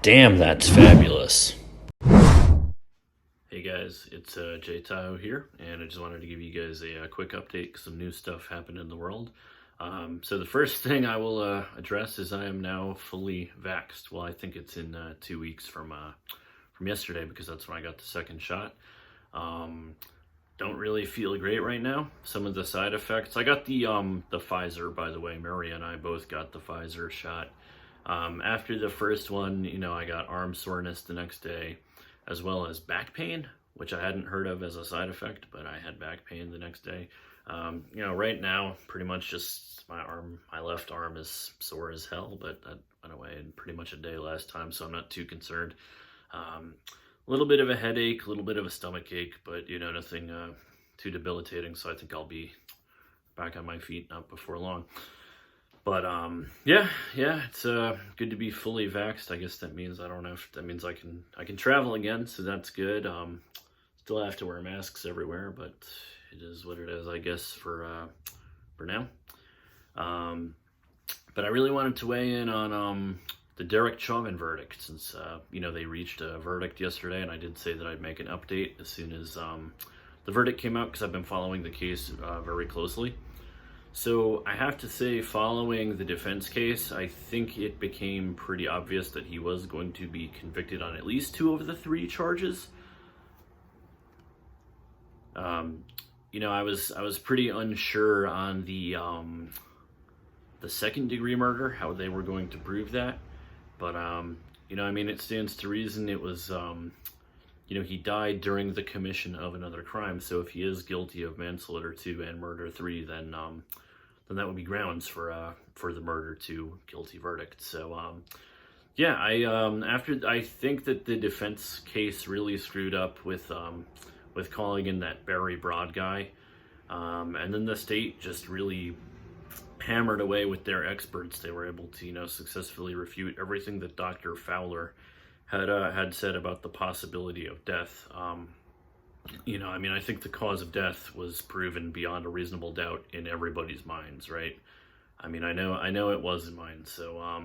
Damn, that's fabulous. Hey guys, it's Jay Tahoe here, and I just wanted to give you guys a quick update because some new stuff happened in the world. So the first thing I will address is I am now fully vaxxed. Well, I think it's in 2 weeks from yesterday because that's when I got the second shot. Don't really feel great right now. Some of the side effects. I got the Pfizer, by the way. Mary and I both got the Pfizer shot. After the first one, I got arm soreness the next day, as well as back pain, which I hadn't heard of as a side effect, but I had back pain the next day. Right now, pretty much just my left arm is sore as hell, but that went away in pretty much a day last time, so I'm not too concerned. A little bit of a headache, a little bit of a stomach ache, but nothing too debilitating, so I think I'll be back on my feet not before long. But yeah, it's good to be fully vaxxed. I guess that means, I don't know if that means I can travel again, so that's good. Still have to wear masks everywhere, but it is what it is, I guess, for now. But I really wanted to weigh in on the Derek Chauvin verdict, since they reached a verdict yesterday, and I did say that I'd make an update as soon as the verdict came out, because I've been following the case very closely. So I have to say, following the defense case, I think it became pretty obvious that he was going to be convicted on at least 2 of the 3 charges. I was pretty unsure on the second degree murder, how they were going to prove that, but it stands to reason it was he died during the commission of another crime. So if he is guilty of manslaughter 2 and murder 3, then that would be grounds for the murder 2 guilty verdict. So I think that the defense case really screwed up with calling in that Barry Broad guy, and then the state just really hammered away with their experts. They were able to successfully refute everything that Dr. Fowler had said about the possibility of death. I think the cause of death was proven beyond a reasonable doubt in everybody's minds, right? I know it was in mine. So, I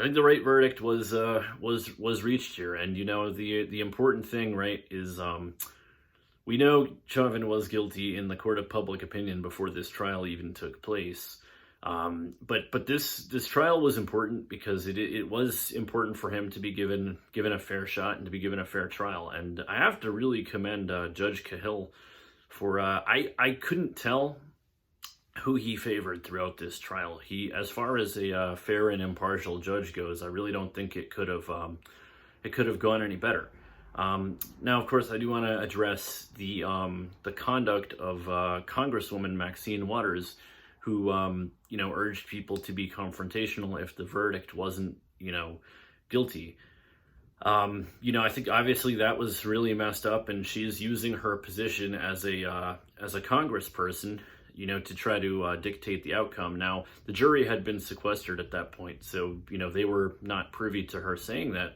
think the right verdict was reached here. And the important thing, right, is we know Chauvin was guilty in the court of public opinion before this trial even took place. But this trial was important because it was important for him to be given a fair shot and to be given a fair trial. And I have to really commend Judge Cahill for I couldn't tell who he favored throughout this trial. He, as far as a fair and impartial judge goes, I really don't think it could have gone any better. Now, of course, I do want to address the conduct of Congresswoman Maxine Waters, who urged people to be confrontational if the verdict wasn't guilty. I think obviously that was really messed up, and she's using her position as a congressperson to try to dictate the outcome. Now, the jury had been sequestered at that point, so they were not privy to her saying that.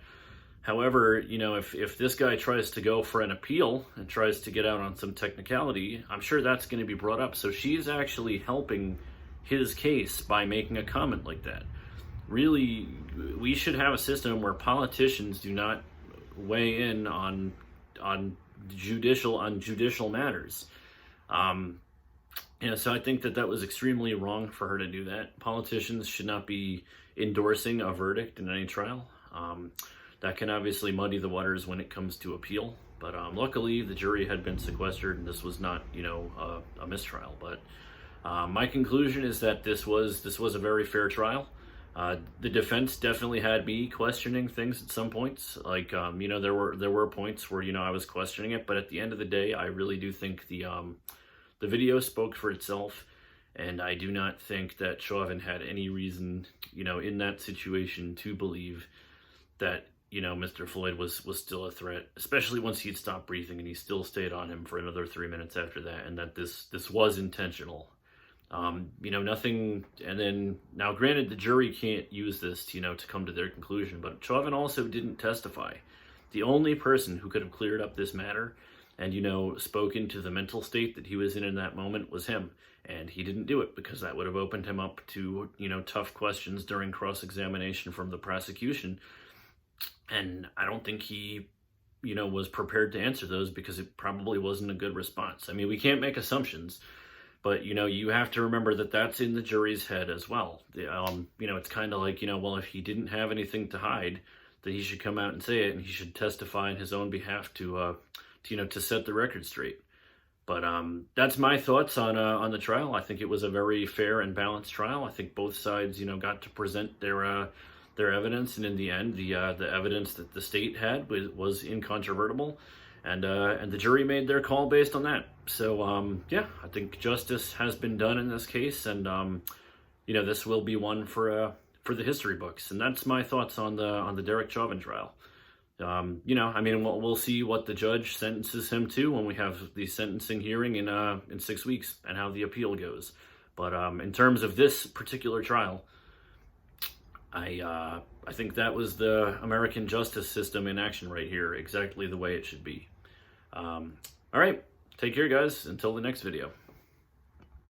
However, if this guy tries to go for an appeal and tries to get out on some technicality, I'm sure that's going to be brought up. So she's actually helping his case by making a comment like that. Really, we should have a system where politicians do not weigh in on judicial matters. So I think that was extremely wrong for her to do that. Politicians should not be endorsing a verdict in any trial. That can obviously muddy the waters when it comes to appeal, but luckily the jury had been sequestered and this was not, a mistrial. But my conclusion is that this was a very fair trial. The defense definitely had me questioning things at some points. Like there were points where I was questioning it, but at the end of the day, I really do think the video spoke for itself, and I do not think that Chauvin had any reason, in that situation to believe that Mr. Floyd was still a threat, especially once he'd stopped breathing and he still stayed on him for another 3 minutes after that, and that this was intentional. Nothing. And then, now granted, the jury can't use this to come to their conclusion, but Chauvin also didn't testify. The only person who could have cleared up this matter and spoke into the mental state that he was in that moment was him. And he didn't do it because that would have opened him up to, tough questions during cross-examination from the prosecution. And I don't think he, was prepared to answer those because it probably wasn't a good response. I mean, we can't make assumptions, but, you have to remember that that's in the jury's head as well. It's kind of like, well, if he didn't have anything to hide, then he should come out and say it, and he should testify in his own behalf to set the record straight. But that's my thoughts on the trial. I think it was a very fair and balanced trial. I think both sides, got to present their evidence, and in the end, the evidence that the state had was incontrovertible, and the jury made their call based on that. So I think justice has been done in this case, and this will be one for the history books. And that's my thoughts on the Derek Chauvin trial. We'll see what the judge sentences him to when we have the sentencing hearing in 6 weeks and how the appeal goes. But in terms of this particular trial, I think that was the American justice system in action right here, exactly the way it should be. All right, take care, guys. Until the next video.